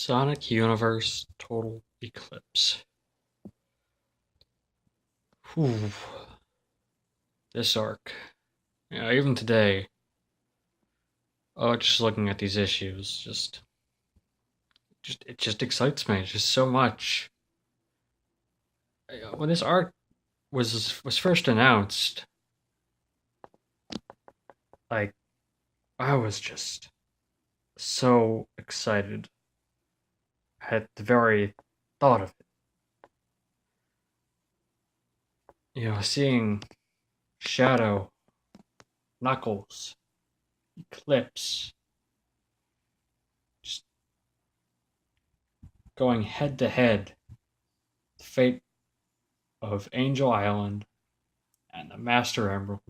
Sonic Universe Total Eclipse. Whew. This arc. Yeah, even today, just looking at these issues, just it just excites me just so much. When this arc was first announced, like I was just so excited at the very thought of it. Seeing Shadow, Knuckles, Eclipse, just going head to head, the fate of Angel Island and the Master Emerald,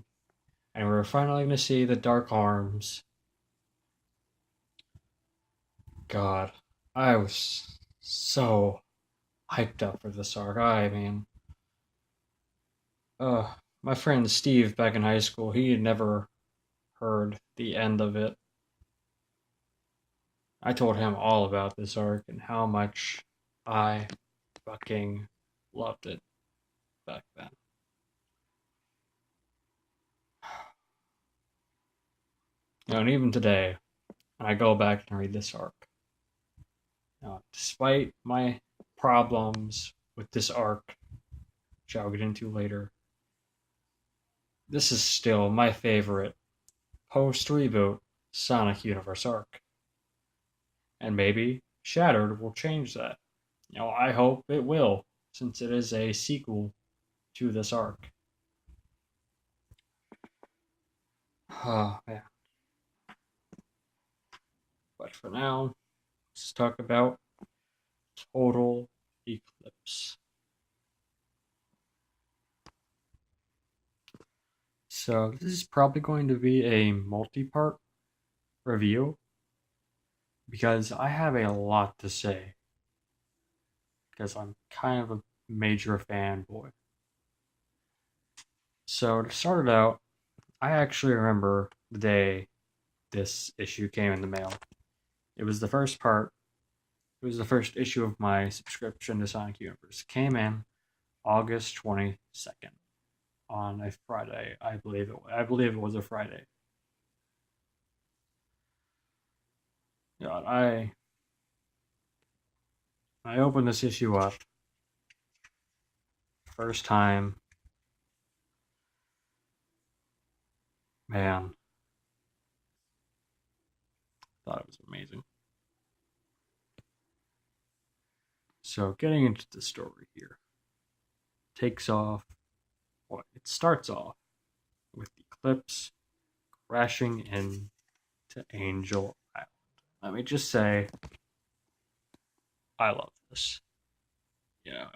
and we're finally going to see the Dark Arms. God, I was so hyped up for this arc. I mean, uh, my friend Steve back in high school, he had never heard the end of it. I told him all about this arc and how much I fucking loved it back then. And even today, when I go back and read this arc, despite my problems with this arc, which I'll get into later, this is still my favorite post reboot Sonic Universe arc. And maybe Shattered will change that. I hope it will, since it is a sequel to this arc. Oh, man. But for now, let's talk about Total Eclipse. So, this is probably going to be a multi part review because I have a lot to say. Because I'm kind of a major fanboy. So, to start it out, I actually remember the day this issue came in the mail. It was the first part. It was the first issue of my subscription to Sonic Universe. It came in August 22nd on a Friday. I believe it was a Friday. God, I opened this issue up first time. Man, thought it was amazing. So getting into the story here takes off. Well, it starts off with Eclipse crashing into Angel Island. Let me just say, I love this. You know,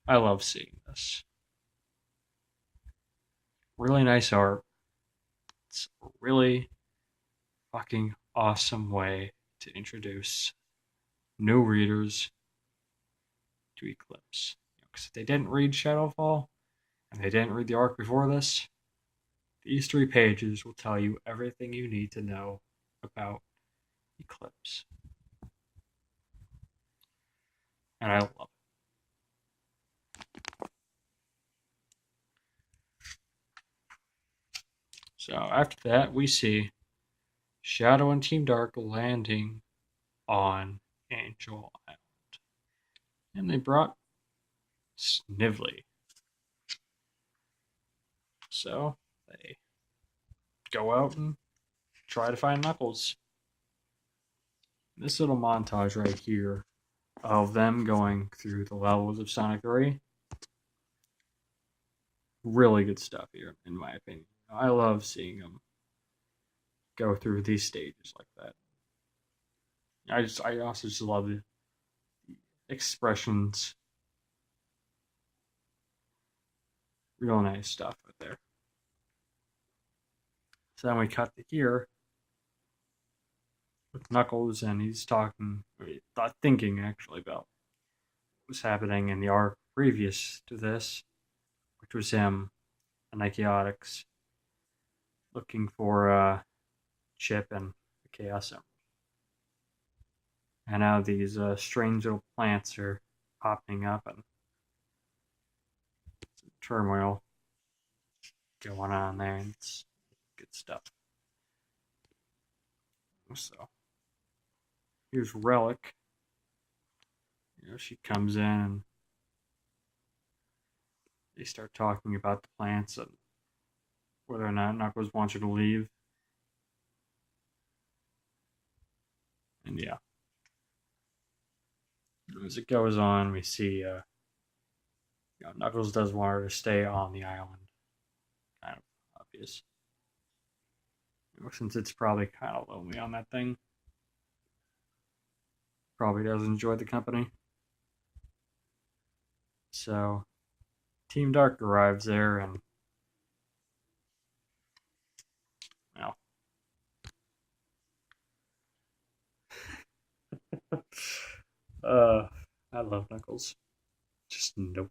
I love seeing this. Really nice art. It's a really fucking awesome way to introduce new readers to Eclipse. Because if they didn't read Shadowfall and they didn't read the arc before this, these 3 pages will tell you everything you need to know about Eclipse. And I love it. So after that, we see Shadow and Team Dark landing on Angel Island. And they brought Snively. So they go out and try to find Knuckles. This little montage right here of them going through the levels of Sonic 3. Really good stuff here, in my opinion. I love seeing them go through these stages like that. I also just love the expressions. Real nice stuff right there. So then we cut to here with Knuckles, and he's thinking actually about what was happening in the arc previous to this, which was him and Chaotix looking for Chip and the Chaos Emerald. And now these strange little plants are popping up and some turmoil going on there. And it's good stuff. So here's Relic. She comes in and they start talking about the plants and whether or not Knuckles wants her to leave. And yeah, as it goes on, we see Knuckles does want her to stay on the island. Kind of obvious. Since it's probably kind of lonely on that thing. Probably does enjoy the company. So, Team Dark arrives there and, well, I love Knuckles. Just nope.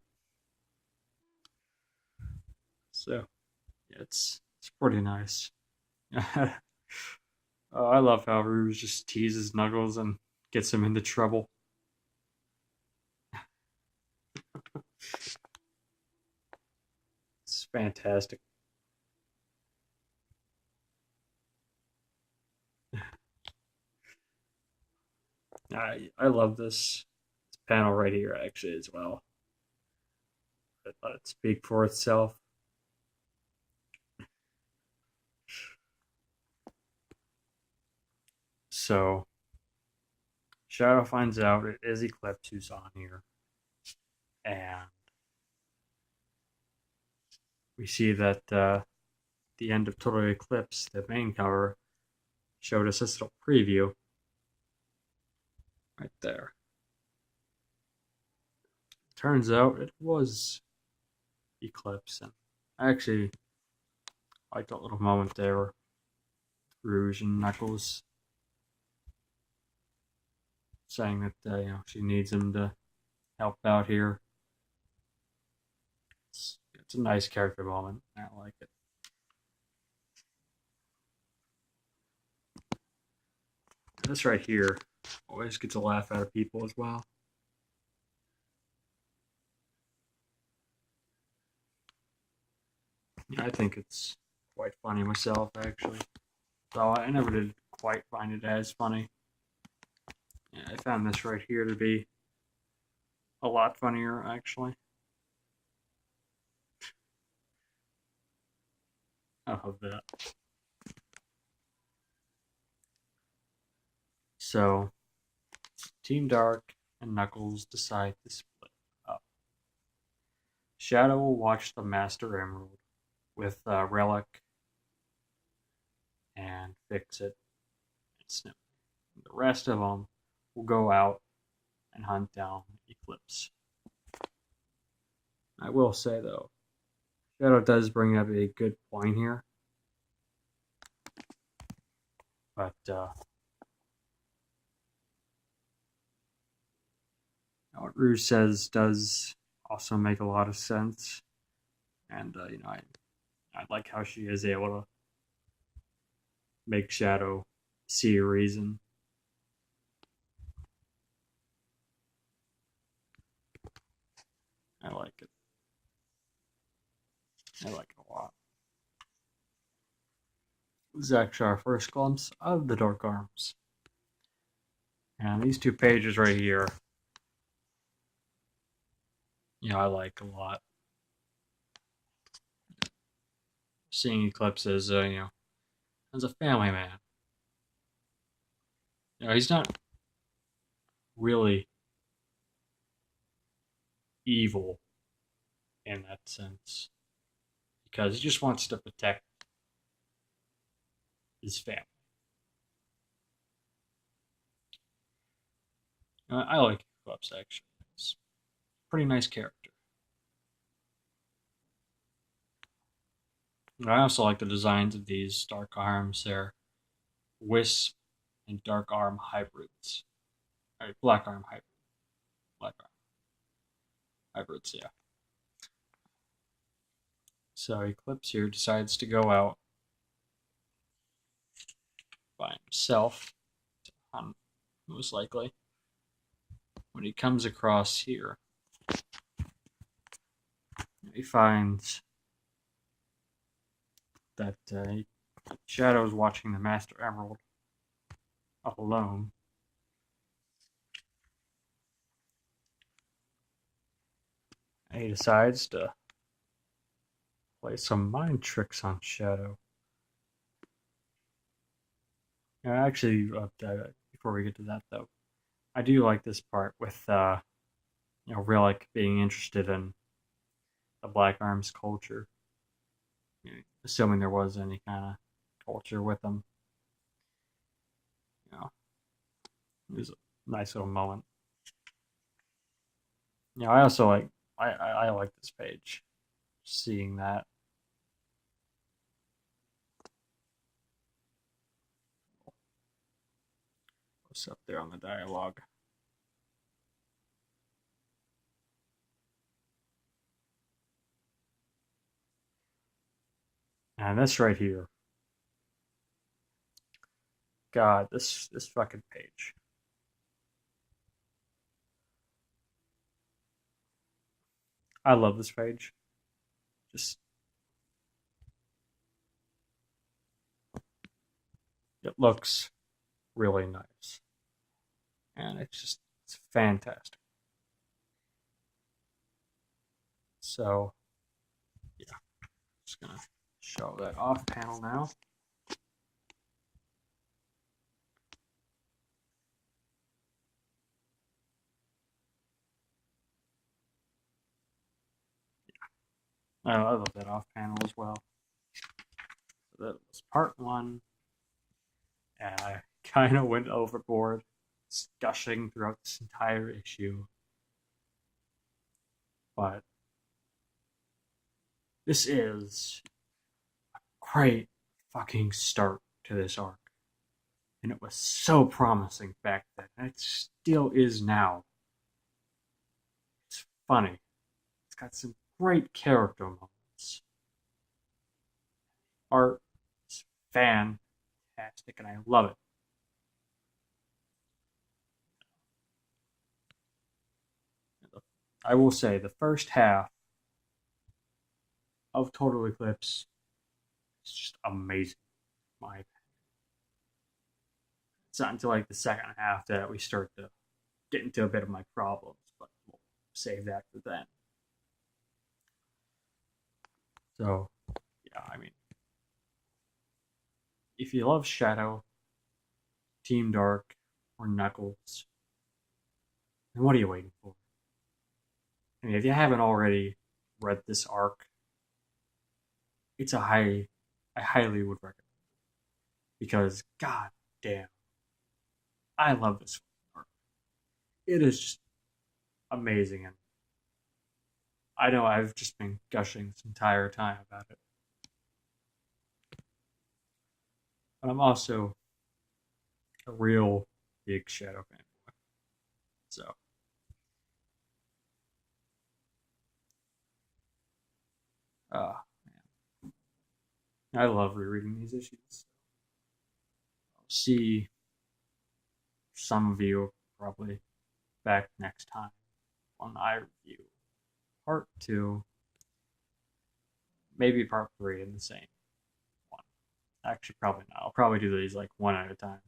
So, yeah, it's pretty nice. I love how Rouge just teases Knuckles and gets him into trouble. It's fantastic. I love this panel right here actually as well. Let it speak for itself. So Shadow finds out it is Eclipse who's on here, and we see that the end of Total Eclipse, the main cover, showed us this little preview right there. Turns out it was Eclipse, and I actually liked that little moment there, Rouge and Knuckles saying that she needs him to help out here. It's a nice character moment. I like it. This right here always gets a laugh out of people as well. I think it's quite funny myself, actually. Though I never did quite find it as funny. Yeah, I found this right here to be a lot funnier, actually. I love that. So, Team Dark and Knuckles decide to split up. Shadow will watch the Master Emerald with Relic and fix it and Snow. The rest of them will go out and hunt down Eclipse. I will say, though, Shadow does bring up a good point here. But what Rouge says does also make a lot of sense. And, I like how she is able to make Shadow see a reason. I like it. I like it a lot. This is actually our first glimpse of the Dark Arms. And these two pages right here, I like a lot. Seeing Eclipse as, as a family man. He's not really evil in that sense. Because he just wants to protect his family. I like Eclipse, actually. He's a pretty nice character. I also like the designs of these Dark Arms. They're Wisp and Dark Arm hybrids. Black Arm hybrid. Black Arm hybrids, yeah. So Eclipse here decides to go out by himself to hunt, most likely. when he comes across here, he finds that Shadow's watching the Master Emerald all alone. And he decides to play some mind tricks on Shadow. Actually, before we get to that though, I do like this part with Rillick being interested in the Black Arms culture, assuming there was any kind of culture with them. It was a nice little moment. I also like I like this page, seeing that. What's up there on the dialogue? And this right here. God, this fucking page. I love this page. Just it looks really nice. And it's fantastic. So yeah, just gonna show that off panel now. I love that off panel as well. So that was part one. And I kind of went overboard, gushing throughout this entire issue. But this is a great fucking start to this arc. And it was so promising back then. And it still is now. It's funny. It's got some great character moments. Art is fantastic, and I love it. I will say the first half of Total Eclipse is just amazing. My opinion. It's not until like the second half that we start to get into a bit of my problems, but we'll save that for then. So, yeah, I mean, if you love Shadow, Team Dark, or Knuckles, then what are you waiting for? I mean, if you haven't already read this arc, I highly would recommend it. Because, god damn, I love this arc. It is just amazing, and I know I've just been gushing this entire time about it. But I'm also a real big Shadow fanboy. So, man. I love rereading these issues. I'll see some of you probably back next time when I review part two, maybe part three in the same one. Actually, probably not. I'll probably do these like one at a time.